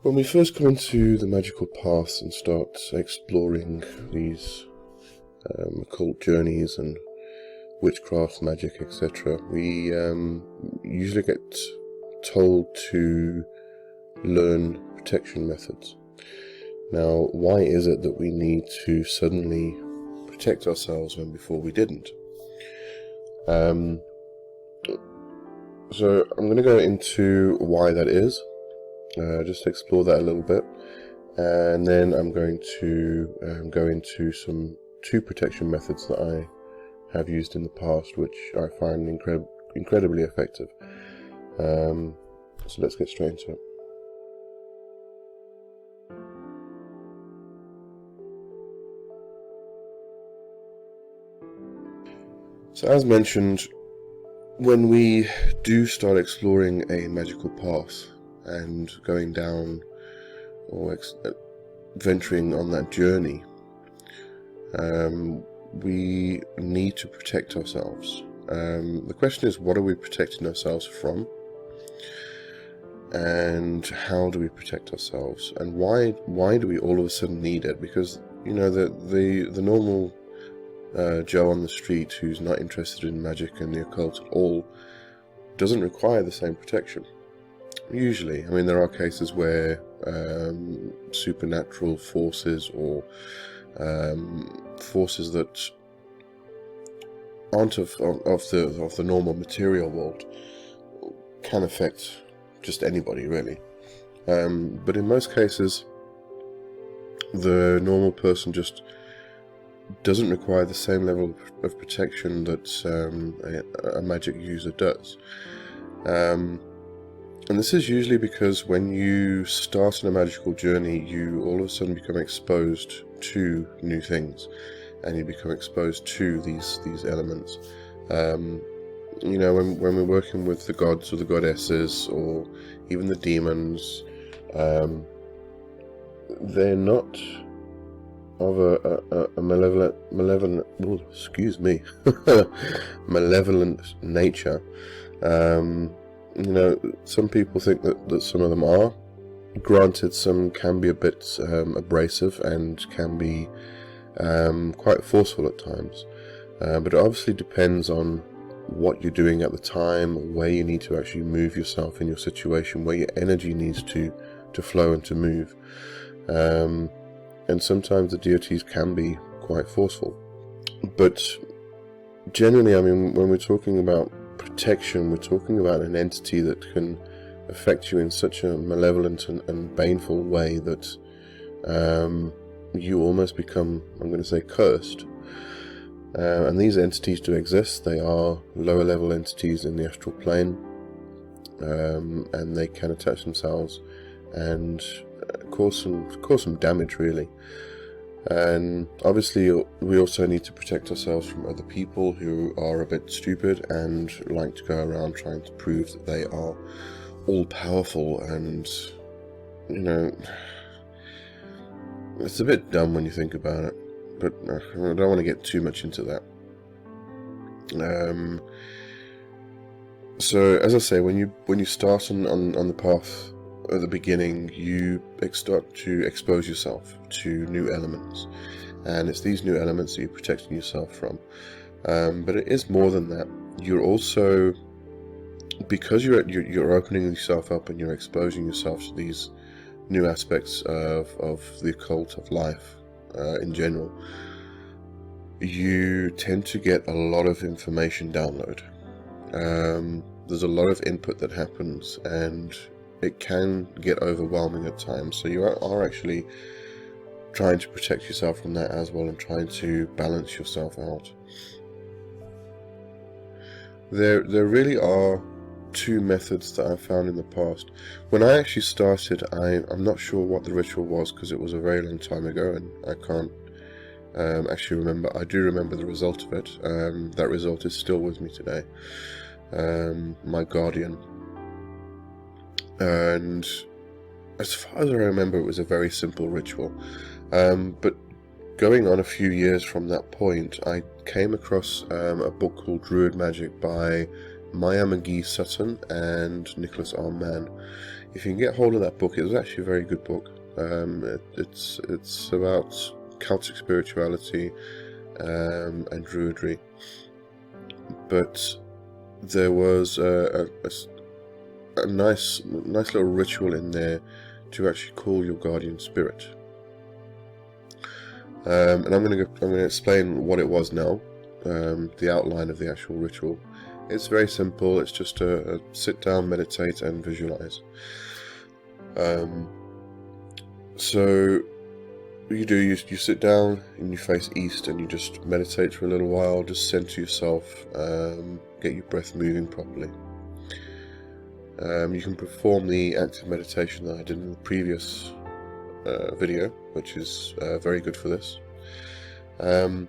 When we first come into the magical path and start exploring these occult journeys and witchcraft, magic, etc., we usually get told to learn protection methods. Now, why is it that we need to suddenly protect ourselves when before we didn't? So I'm going to go into why that is, just explore that a little bit, and then I'm going to go into two protection methods that I have used in the past, which I find incredibly effective. So let's get straight into it. So as mentioned, when we do start exploring a magical path and going down or venturing on that journey, we need to protect ourselves. The question is, what are we protecting ourselves from? And how do we protect ourselves? And why do we all of a sudden need it? Because, you know, the normal Joe on the street who's not interested in magic and the occult at all doesn't require the same protection. Usually, I mean, there are cases where supernatural forces or forces that aren't of the normal material world can affect just anybody, really. But in most cases, the normal person just doesn't require the same level of protection that a magic user does. And this is usually because when you start on a magical journey, you all of a sudden become exposed to new things, and you become exposed to these elements. You know, when we're working with the gods or the goddesses or even the demons, they're not of a malevolent nature. You know, some people think that some of them are. Granted, some can be a bit abrasive and can be quite forceful at times, but it obviously depends on what you're doing at the time, where you need to actually move yourself in your situation, where your energy needs to flow and to move. And sometimes the deities can be quite forceful. But generally, I mean, when we're talking about protection, we're talking about an entity that can affect you in such a malevolent and baneful way that you almost become, I'm going to say, cursed. And these entities do exist. They are lower level entities in the astral plane, and they can attach themselves and cause some damage, really. And obviously we also need to protect ourselves from other people who are a bit stupid and like to go around trying to prove that they are all powerful, and, you know, it's a bit dumb when you think about it, but I don't want to get too much into that. So as I say, when you start on the path at the beginning, you start to expose yourself to new elements, and it's these new elements that you're protecting yourself from. But it is more than that. You're also, because you're opening yourself up and you're exposing yourself to these new aspects of the occult, of life in general, you tend to get a lot of information download. There's a lot of input that happens, and it can get overwhelming at times, so you are actually trying to protect yourself from that as well, and trying to balance yourself out. There really are two methods that I've found in the past. When I actually started, I'm not sure what the ritual was, because it was a very long time ago, and I can't actually remember. I do remember the result of it. That result is still with me today. My guardian. And as far as I remember, it was a very simple ritual. But going on a few years from that point, I came across a book called Druid Magic by Maya McGee Sutton and Nicholas R. Mann. If you can get hold of that book, it was actually a very good book. It's about Celtic spirituality and Druidry, but there was a nice little ritual in there to actually call your guardian spirit. And I'm going to explain what it was now, the outline of the actual ritual. It's very simple. It's just a sit down, meditate, and visualize. So what you do, you sit down and you face east and you just meditate for a little while, just center yourself, get your breath moving properly. You can perform the active meditation that I did in the previous video, which is very good for this. And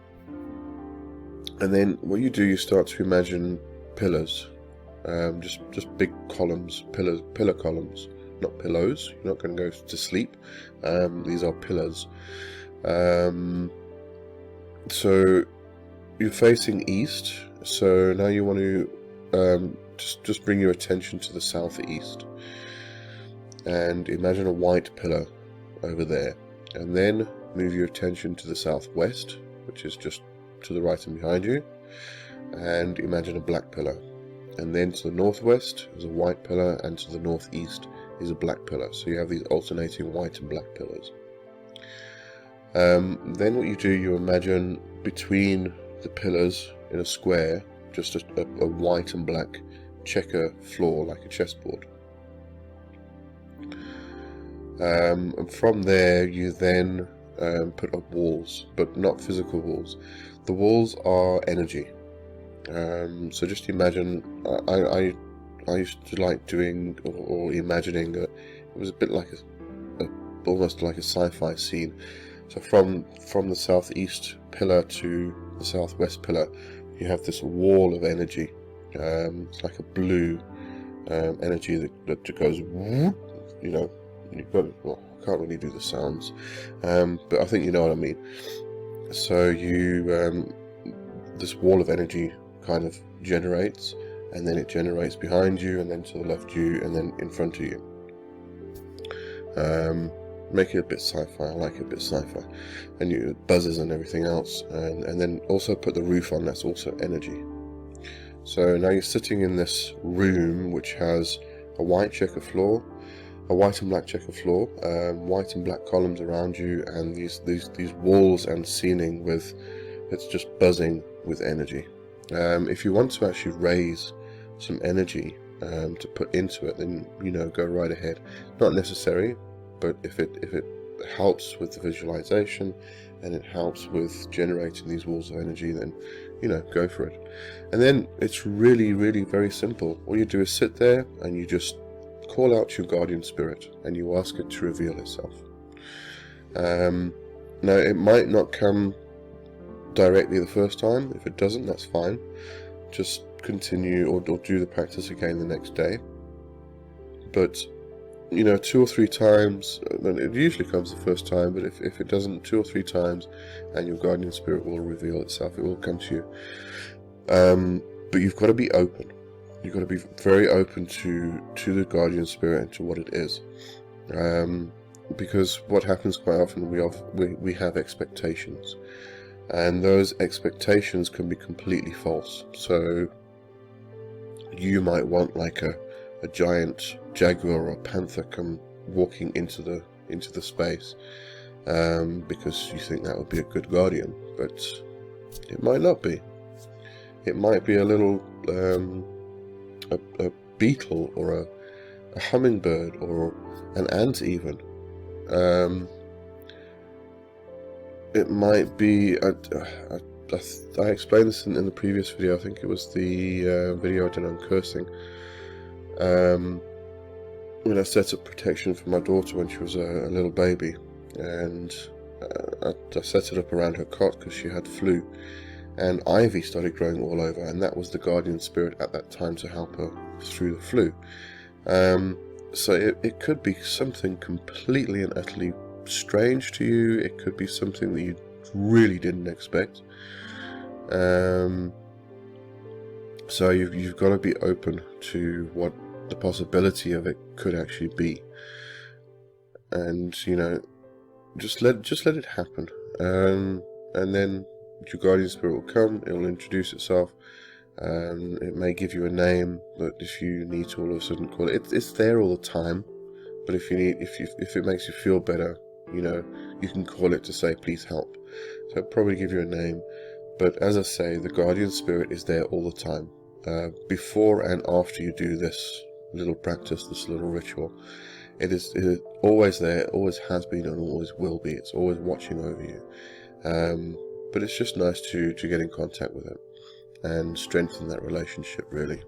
then what you do, you start to imagine pillars, just big columns, pillar columns, not pillows. You're not going to go to sleep. These are pillars. So you're facing east. So now you want to just bring your attention to the southeast, and imagine a white pillar over there, and then move your attention to the southwest, which is just to the right and behind you, and imagine a black pillar, and then to the northwest is a white pillar, and to the northeast is a black pillar. So you have these alternating white and black pillars. Then what you do, you imagine between the pillars in a square just a white and black checker floor, like a chessboard. And from there you then put up walls, but not physical walls. The walls are energy. So just imagine, I used to like doing or imagining it was a bit like almost like a sci-fi scene. So from the southeast pillar to the southwest pillar, you have this wall of energy. It's like a blue energy that goes, you know. You've got, well, I can't really do the sounds, but I think you know what I mean. So you, this wall of energy kind of generates, and then it generates behind you, and then to the left you, and then in front of you. Make it a bit sci-fi. I like it a bit sci-fi, and it buzzes and everything else, and then also put the roof on. That's also energy. So now you're sitting in this room which has a white checker floor, a white and black checker floor, white and black columns around you, and these walls and ceiling with, it's just buzzing with energy. If you want to actually raise some energy to put into it, then go right ahead. Not necessary, but if it helps with the visualization and it helps with generating these walls of energy, then go for it. And then it's really, really very simple. All you do is sit there and you just call out your guardian spirit and you ask it to reveal itself. Now it might not come directly the first time. If it doesn't, that's fine. Just continue or do the practice again the next day. But 2 or 3 times, and it usually comes the first time, but if it doesn't, 2 or 3 times, and your guardian spirit will reveal itself. It will come to you. But you've got to be open. You've got to be very open to the guardian spirit and to what it is. Because what happens quite often, we have expectations, and those expectations can be completely false. So you might want like a giant jaguar or panther come walking into the space, because you think that would be a good guardian, but it might not be. It might be a little a beetle or a hummingbird or an ant even. It might be I explained this in the previous video. I think it was the video I did on cursing. When I set up protection for my daughter when she was a little baby, and I set it up around her cot because she had flu, and ivy started growing all over, and that was the guardian spirit at that time to help her through the flu. So it could be something completely and utterly strange to you. It could be something that you really didn't expect. So you've got to be open to what the possibility of it could actually be, and just let it happen. And then your guardian spirit will come. It will introduce itself. It may give you a name that if you need to all of a sudden call it. It's there all the time. But if it makes you feel better, you can call it to say, please help. So it'll probably give you a name. But as I say, the guardian spirit is there all the time. Before and after you do this little practice, this little ritual, it is always there, always has been, and always will be. It's always watching over you. But it's just nice to get in contact with it and strengthen that relationship, really.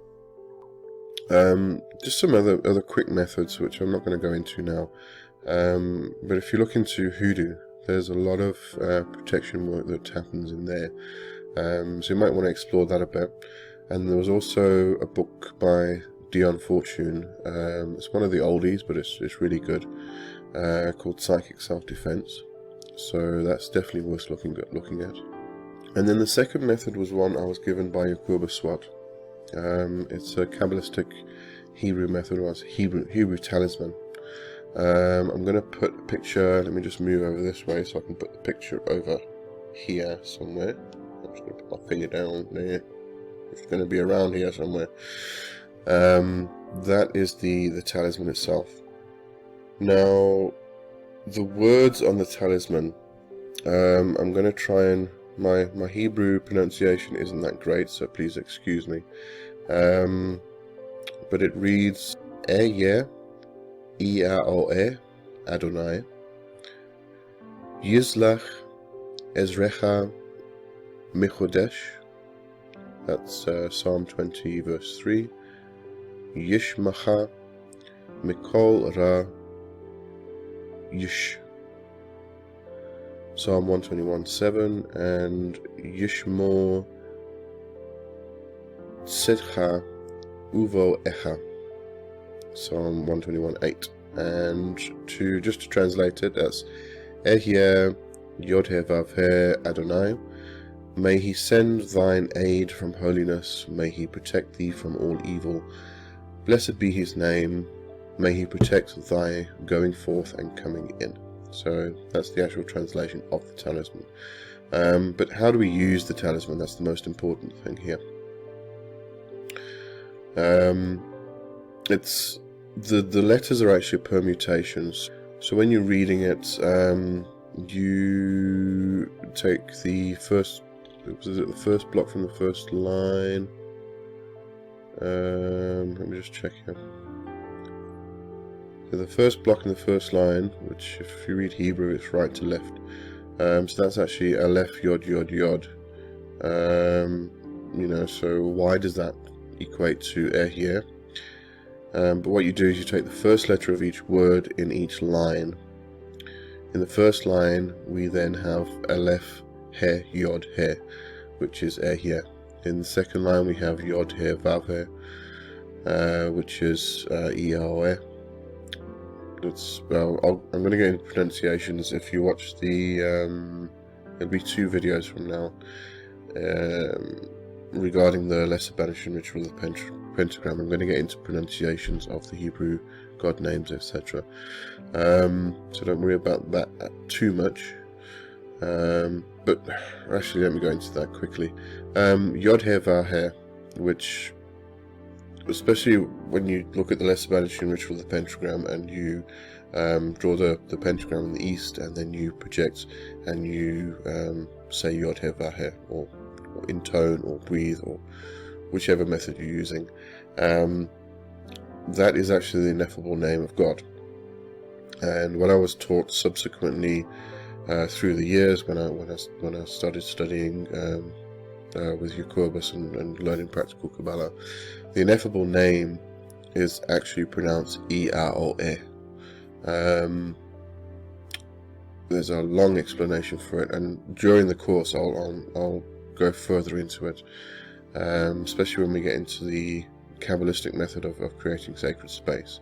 Just some other quick methods, which I'm not going to go into now. But if you look into hoodoo, there's a lot of protection work that happens in there. So you might want to explore that a bit. And there was also a book by Dion Fortune. It's one of the oldies, but it's really good. Called Psychic Self-Defense. So that's definitely worth looking at. And then the second method was one I was given by Yakuba Swat. It's a Kabbalistic Hebrew method, or it's Hebrew talisman. I'm going to put a picture, let me just move over this way so I can put the picture over here somewhere. I'm just going to put my finger down there. It's going to be around here somewhere. That is the talisman itself. Now, the words on the talisman, I'm going to try and, my Hebrew pronunciation isn't that great, so please excuse me. But it reads, Ehyeh, Iaoe, Adonai, Yizlach, Ezrecha, Michodesh. That's Psalm 20, verse 3. Yishmacha, Mikol Ra, Yish. Psalm 121:7, and Yishmor Tzedcha Uvo Echa. Psalm 121:8. And to translate it, that's Ehyeh Yod-Heh Vav-Heh Adonai. May he send thine aid from holiness, may he protect thee from all evil. Blessed be his name, may he protect thy going forth and coming in. So that's the actual translation of the talisman. But how do we use the talisman? That's the most important thing here. It's the letters are actually permutations. So when you're reading it, you take the first. Was it the first block from the first line? Let me just check here. So the first block in the first line, which if you read Hebrew, it's right to left. So that's actually Aleph Yod Yod Yod. So why does that equate to Ehyeh? But what you do is you take the first letter of each word in each line. In the first line, we then have Aleph He Yod He, which is Ehyeh. In the second line, we have Yod He Vav He, which is Iaoe. I'm going to get into pronunciations. If you watch the, there'll be 2 videos from now regarding the Lesser Banishing Ritual of the Pentagram. I'm going to get into pronunciations of the Hebrew god names, etc. So don't worry about that too much. But actually, let me go into that quickly. Yod-Heh Vav-Heh, which, especially when you look at the Lesser Banishing Ritual of the Pentagram and you draw the pentagram in the east, and then you project and you say Yod-Heh Vav-Heh, or intone or breathe, or whichever method you're using, that is actually the ineffable name of God. And what I was taught subsequently through the years when I started studying with Jacobus and learning practical Kabbalah, the ineffable name is actually pronounced Iaoe. There's a long explanation for it, and during the course I'll go further into it, especially when we get into the Kabbalistic method of creating sacred space.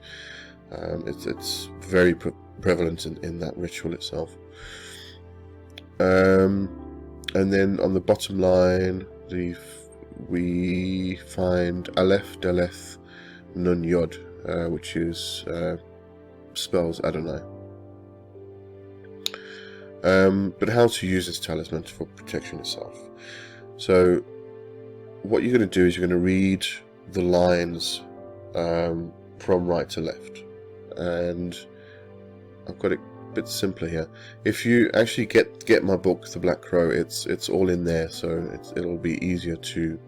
It's very prevalent in that ritual itself. And then on the bottom line, we find Aleph, Daleth, Nun, Yod, which is spells Adonai. But how to use this talisman for protection itself. So what you're going to do is you're going to read the lines from right to left, and I've got it a bit simpler here. If you actually get my book, The Black Crow, it's all in there, so it'll be easier to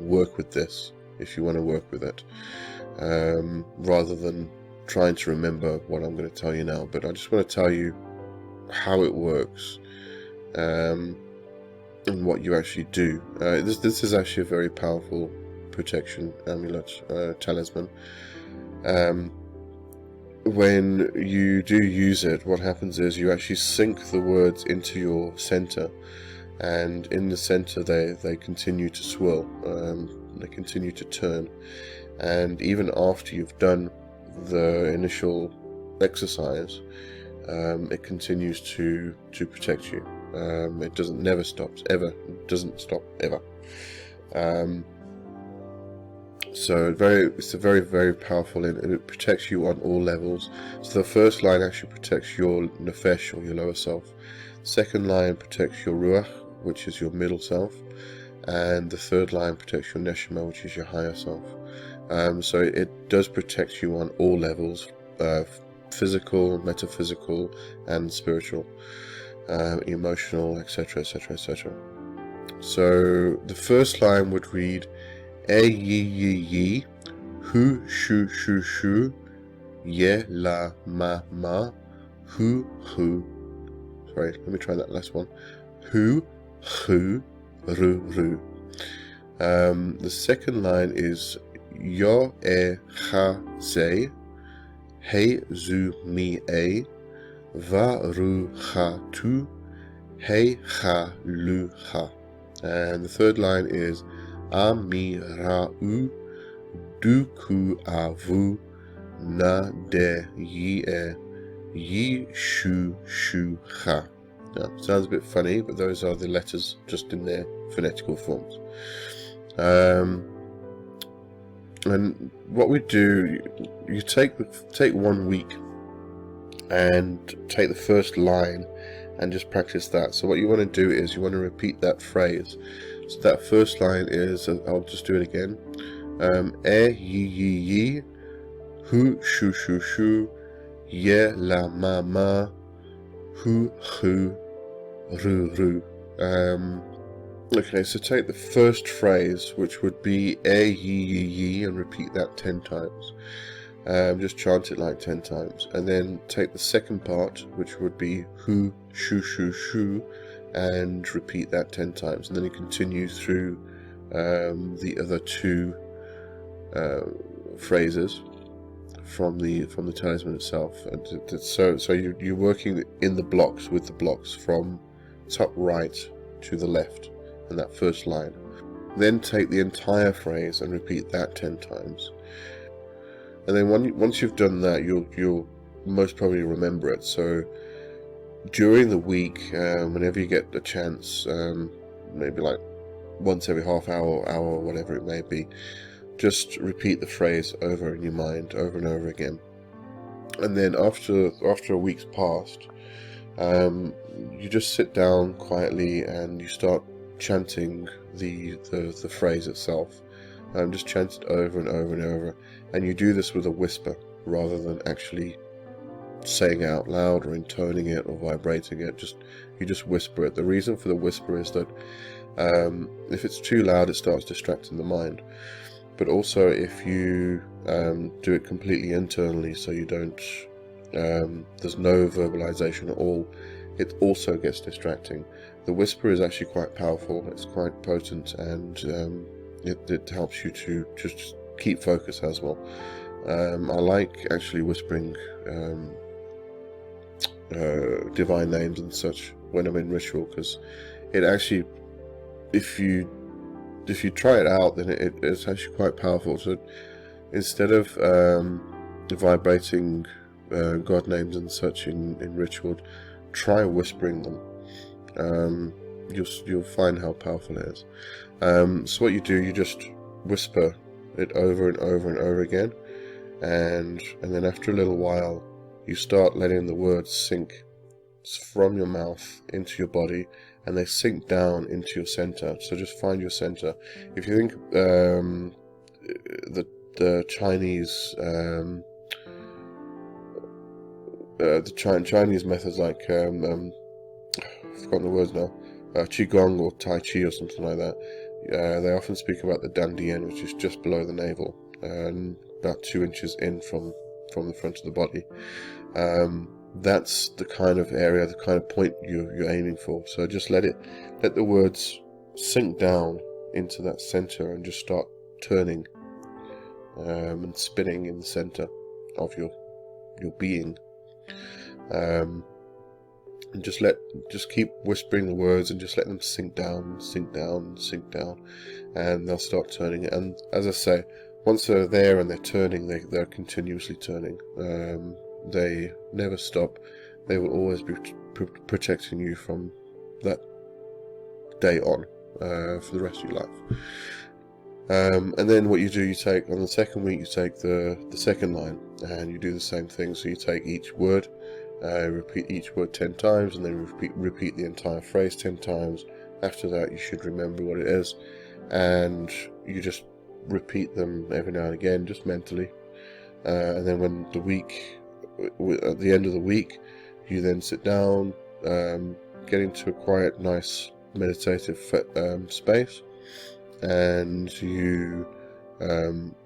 work with this if you want to work with it, rather than trying to remember what I'm going to tell you now. But I just want to tell you how it works, and what you actually do. This is actually a very powerful protection amulet, talisman. When you do use it, what happens is you actually sink the words into your center, and in the center they continue to swirl, they continue to turn, and even after you've done the initial exercise, it continues to protect you. It never stops, ever. It doesn't stop, ever. So it's a very, very powerful, and it protects you on all levels. So the first line actually protects your nefesh, or your lower self. Second line protects your ruach, which is your middle self. And the third line protects your neshama, which is your higher self. So it does protect you on all levels, physical, metaphysical, and spiritual, emotional, etc, etc, etc. So the first line would read E yi yi yi, hu shu shu shu, ye la ma ma, hu hu. Sorry, let me try that last one. Hu hu ru ru. The second line is yo e ha ze, he zu mi e, va ru ha tu, he ha lu ha. And the third line is ami ra u, du ku avu, na de yi shu shu ha. Now, sounds a bit funny, but those are the letters just in their phonetical forms. And what we do, you take 1 week and take the first line and just practice that. So what you want to do is you want to repeat that phrase. So that first line is, I'll just do it again. E yi yi yi, hu shu shu shu, ye la ma ma, hu hu ru ru. Okay, so take the first phrase, which would be E yi yi yi, and repeat that 10 times. Just chant it like 10 times, and then take the second part, which would be hu shu shu shu, and repeat that 10 times, and then you continue through the other two phrases from the talisman itself. And so you're working in the blocks, with the blocks from top right to the left in that first line. Then take the entire phrase and repeat that 10 times. And then once you've done that, you'll most probably remember it. So during the week, whenever you get a chance, maybe like once every half hour, whatever it may be, just repeat the phrase over in your mind, over and over again. And then after a week's passed, you just sit down quietly and you start chanting the phrase itself. Just chant it over and over and over, and you do this with a whisper rather than actually saying it out loud or intoning it or vibrating it. You just whisper it. The reason for the whisper is that if it's too loud, it starts distracting the mind. But also, if you do it completely internally, so you don't, there's no verbalization at all, it also gets distracting. The whisper is actually quite powerful. It's quite potent, and it helps you to just keep focus as well. I like actually whispering divine names and such when I'm in ritual, because it actually, if you try it out, then it's actually quite powerful. So instead of vibrating god names and such in ritual, try whispering them. You'll find how powerful it is. So what you do, you just whisper it over and over and over again, and then after a little while, you start letting the words sink from your mouth into your body, and they sink down into your center. So just find your center. If you think the Chinese Chinese methods, like I've forgotten the words now, Qigong or Tai Chi or something like that, they often speak about the dantian, which is just below the navel and about 2 inches in from the front of the body. That's the kind of area, the kind of point you're aiming for. So just let the words sink down into that center and just start turning and spinning in the center of your being. And just keep whispering the words and just let them sink down, and they'll start turning. And as I say, once they're there and they're turning, they're continuously turning. They never stop. They will always be protecting you from that day on, for the rest of your life. And then what you do, you take, on the second week, you take the second line, and you do the same thing. So you take each word, repeat each word 10 times, and then repeat the entire phrase 10 times. After that, you should remember what it is, and you just repeat them every now and again, just mentally. And then when at the end of the week, you then sit down, get into a quiet, nice, meditative space, and you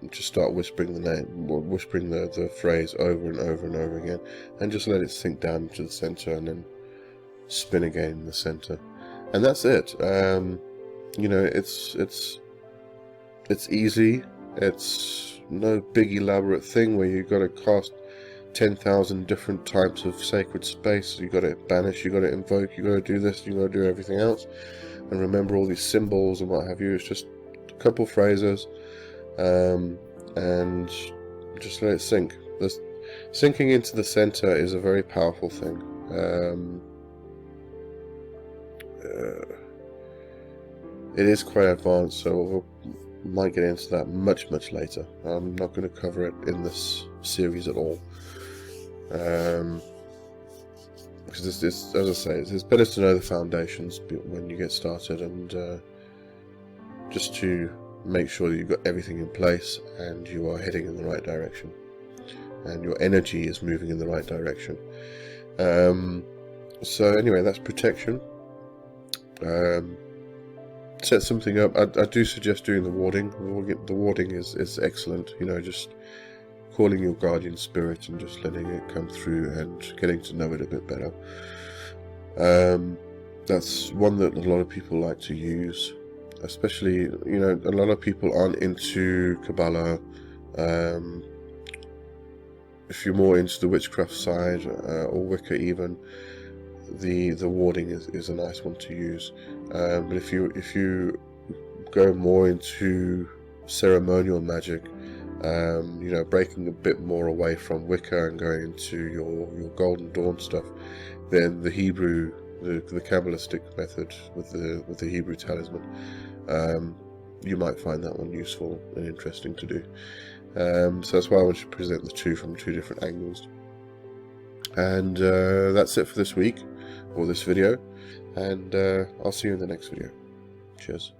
just start whispering the phrase over and over and over again, and just let it sink down to the center, and then spin again in the center, and that's it. It's easy. It's no big elaborate thing where you've got to cast 10,000 different types of sacred space. You got to banish, you got to invoke, you got to do this, you got to do everything else, and remember all these symbols and what have you. It's just a couple phrases, and just let it sink. Sinking into the center is a very powerful thing. It is quite advanced, so we might get into that much later. I'm not going to cover it in this series at all, because as I say, it's better to know the foundations when you get started, and just to make sure that you've got everything in place and you are heading in the right direction and your energy is moving in the right direction. So anyway, that's protection. Set something up. I do suggest doing the warding. The warding is excellent. Just calling your guardian spirit and just letting it come through and getting to know it a bit better. That's one that a lot of people like to use, especially, a lot of people aren't into Kabbalah. If you're more into the witchcraft side, or Wicca even, the warding is a nice one to use. But if you go more into ceremonial magic, breaking a bit more away from Wicca and going into your Golden Dawn stuff, then the Hebrew, the Kabbalistic method with the Hebrew talisman, you might find that one useful and interesting to do. So that's why I want to present the two from two different angles. And that's it for this week, or this video, and I'll see you in the next video. Cheers.